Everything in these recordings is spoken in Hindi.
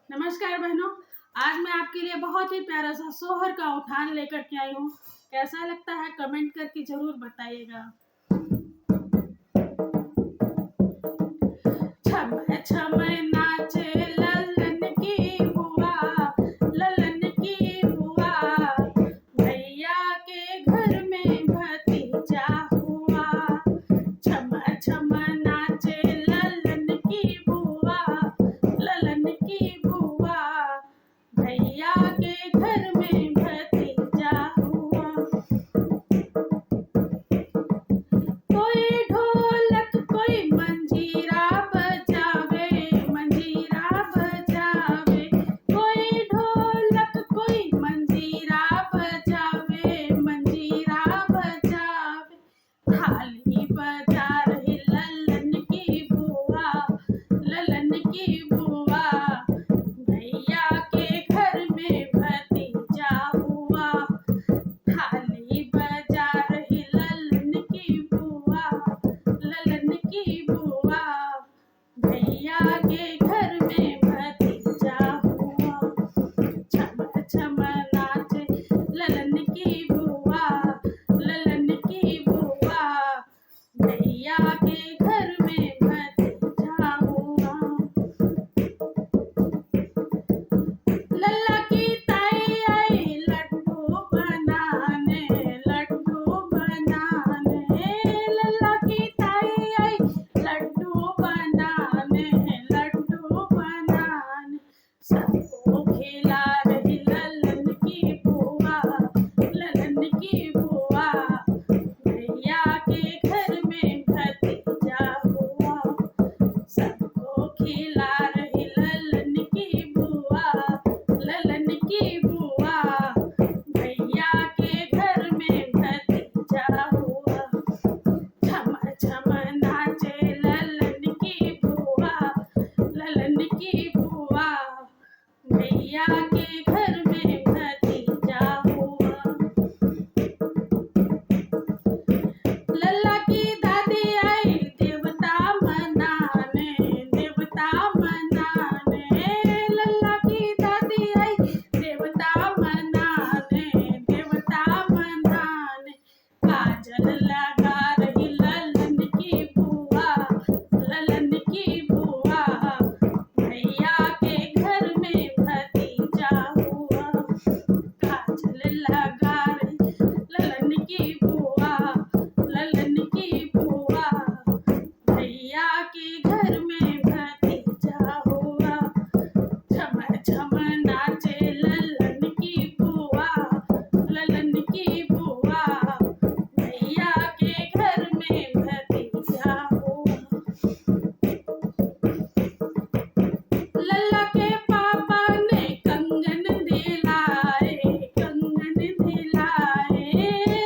नमस्कार बहनों। आज मैं आपके लिए बहुत ही प्यारा सा सोहर का उठान लेकर के आई हूँ। कैसा लगता है कमेंट करके जरूर बताइएगा। छम छम नाचे ललन की बुआ, ललन की बुआ, भैया के घर में भतीजा हुआ। छम छम नाचे ललन की बुआ, ललन की बुआ, भैया के घर में भतीजा हुआ। कोई ढोलक कोई मंजीरा बजावे, मंजीरा बजावे, कोई ढोलक कोई मंजीरा बजावे, मंजीरा बजावे, थाली बजा रही ललन की बुआ, ललन की बुआ, भैया के घर में भतीजा हुआ। थाली बजा रही ललन की बुआ, ललन की बुआ, भैया के घर में भतीजा हुआ। छम छम नाचे ललन की बुआ, ललन की बुआ, भैया के घर में भतीजा हुआ। लल्ला की ताई आई लड्डू बनाने, लड्डू बनाने, लल्ला की ताई आई लड्डू बनाने, लड्डू बनाने, सबको खिला रही ललन की बुआ, ललन की बुआ, भैया के घर में भतीजा हुआ। सबको खिला रही ललन की बुआ, ललन की बुआ, भैया के घर में भतीजा हुआ। छम छम नाचे ललन की बुआ, ललन की बुआ, भैया के घर में भतीजा हुआ। लल्ला की दादी आई देवता मनाने, देवता मनाने, लल्ला की दादी आई देवता मनाने, देवता मनाने, काजल लगा रही ललन की बुआ, ललन की बुआ, भैया के घर में भतीजा हुआ। काजल लगा रही ललन की बुआ, ललन की बुआ, भैया के घर में भतीजा हुआ। छम छम नाचे ललन की बुआ, ललन की बुआ, भैया के घर में भतीजा हुआ। लल्ला के पापा ने कंगन दिलाए, कंगन दिलाए,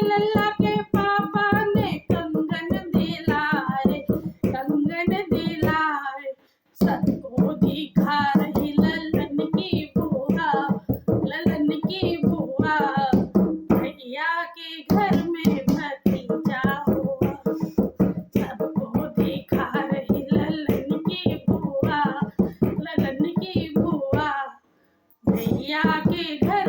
लल्ला के पापा ने कंगन दिलाए, कंगन दिलाए, सबको दिखा रही ललन की बुआ, ललन की बुआ, भैया के घर में भतीजा हुआ। सबको दिखा रही ललन की बुआ, ललन की बुआ, भैया के घर